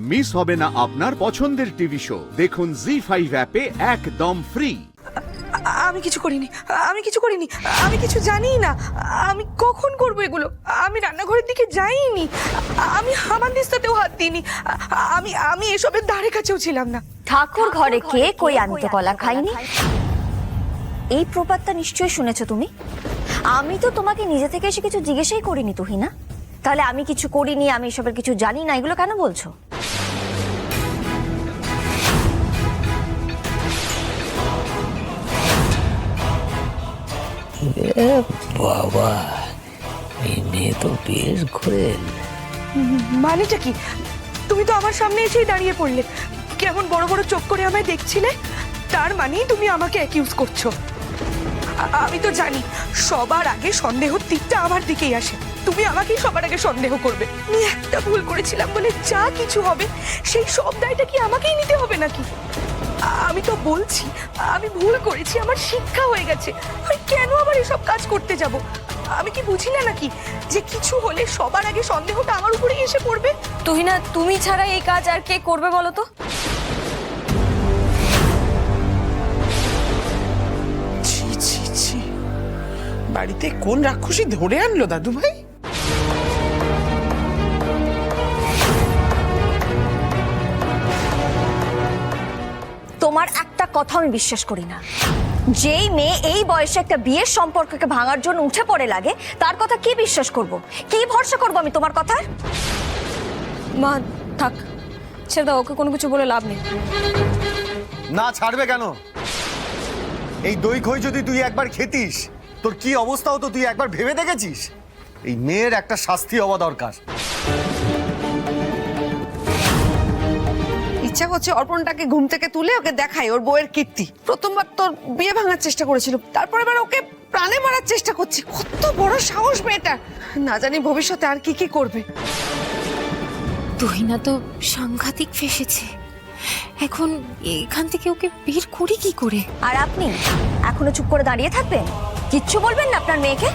Miss হবে না আপনার পছন্দের টিভি শো। দেখুন জি5 অ্যাপে একদম ফ্রি। আমি কিছু করিনি, আমি কিছু করিনি, আমি কিছু জানি না। আমি কখন করবো এগুলো? আমি রান্নাঘরের দিকে যাইনি, আমি হামানদিস্তাতেও হাত দিইনি, আমি আমি এসবের ধারে কাছেও ছিলাম না। ঠাকুর ঘরে কে কই আমি তো কলা খাইনি। এই প্রবাদটা নিশ্চয়ই শুনেছো তুমি। আমি তো তোমাকে নিজে থেকে এসে কিছু জিজ্ঞেসই করিনি তুহিনা। তাহলে আমি কিছু করিনি, আমি এসবের কিছু জানি না, এগুলো কেন বলছো? বাবা, এই মেয়ে তো বেশ ঘোরেল। মানেটা কি? তুমি তো আমার সামনে এসেই দাঁড়িয়ে পড়লে, কেমন বড় বড় চোখ করে আমায় দেখছিলে। তার মানেই তুমি আমাকে অ্যাকিউজ করছো। আমি তো জানি সবার আগে সন্দেহ তীরটা আমার দিকেই আসে। তুমি আমাকেই সবার আগে সন্দেহ করবে। আমি একটা ভুল করেছিলাম বলে যা কিছু হবে সেই সব দায়টা কি আমাকেই নিতে হবে নাকি? আমি তো বলছি আমি ভুল করেছি, আমার শিক্ষা হয়ে গেছে। আমি কেন আবার এসব কাজ করতে যাব? আমি কি বুঝি না নাকি যে কিছু হলে সবার আগে সন্দেহটা আমার উপরেই এসে পড়বে? তুহিনা, তুমি ছাড়া এই কাজ আর কে করবে বলো তো? ছি ছি ছি, বাড়িতে কোন রাক্ষসী ধরে আনলো দাদু ভাই? তোমার একটা কথা আমি বিশ্বাস করি না। যেই মেয়ে এই বয়সে একটা বিয়ের সম্পর্ককে ভাঙার জন্য উঠে পড়ে লাগে, তার কথা কি বিশ্বাস করব? কি ভরসা করব আমি তোমার কথা? মা থাক, ছেড়ে দাও, ওকে কোনো কিছু বলে লাভ নেই। না ছাড়বে কেন? এই দই খই যদি তুই একবার খেতিস, তোর কি অবস্থা হতো তুই একবার ভেবে দেখেছিস? এই মেয়ের একটা শাস্তি হওয়া দরকার। ইচ্ছা করছে অর্পণটাকে ঘুম থেকে তুলে ওকে দেখাই ওর বউয়ের কীর্তি। প্রথমবার তোর বিয়ে ভাঙার চেষ্টা করেছিল, তারপর এবার ওকে প্রাণে মারার চেষ্টা করছে। কত বড় সাহস মেয়েটা! না জানি ভবিষ্যতে আর কি কি করবে। তুহিনা তো সাংঘাতিক ফেসেছে, এখন এখান থেকে ওকে বের করি কি করে? আর আপনি এখনো চুপ করে দাঁড়িয়ে থাকবেন? কিচ্ছু বলবেন না আপনার মেয়েকে?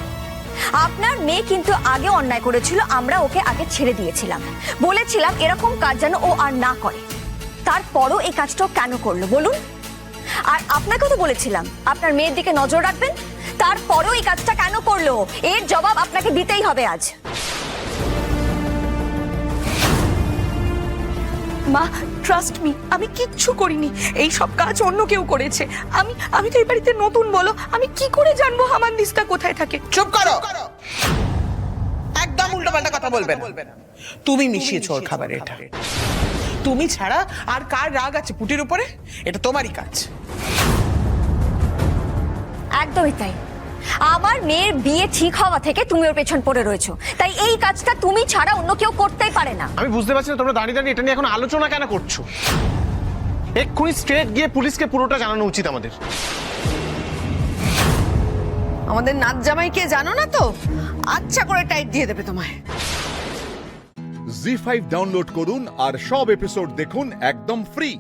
আপনার মেয়ে কিন্তু আগে অন্যায় করেছিল, আমরা ওকে আগে ছেড়ে দিয়েছিলাম, বলেছিলাম এরকম কাজ যেন ও আর না করে। তারপরও এই কাজটা কেন করলো বলুন? আর আপনাকেও তো বলেছিলাম আপনার মেয়ের দিকে নজর রাখবেন, তারপরেও এই কাজটা কেন করলো? এর জবাব আপনাকে দিতেই হবে আজ। মা, ট্রাস্ট মি, আমি কিচ্ছু করিনি। এই সব কাজ অন্য কেউ করেছে। আমি তো এই বাড়িতে নতুন, বলো আমি কি করে জানবো হামানদিস্তা কোথায় থাকে? চুপ করো, একদম উল্টোপাল্টা কথা বলবে না। তুমি মিশিয়েছো ওর খাবারে এটা। তুমি ছাড়া আর কার রাগ আছে পুটির উপরে? এটা তোমারই কাজ। একদমই তাই। আমার মেয়ের বিয়ে ঠিক হওয়া থেকে তুমি ওর পেছন পড়ে রয়েছো, তাই এই কাজটা তুমি ছাড়া অন্য কেউ করতেই পারে না। আমি বুঝতে পারছি না তোমরা দাঁড়িয়ে দাঁড়িয়ে এটা নিয়ে এখন আলোচনা কেন করছো। এক্ষুনি স্ট্রেট গিয়ে পুলিশকে পুরোটা জানানো উচিত আমাদের। আমাদের নাচ জামাইকে জানো না তো, আচ্ছা করে টাইট দিয়ে দেবে তোমায়। জি5 ডাউনলোড করুন আর সব এপিসোড দেখুন একদম ফ্রি।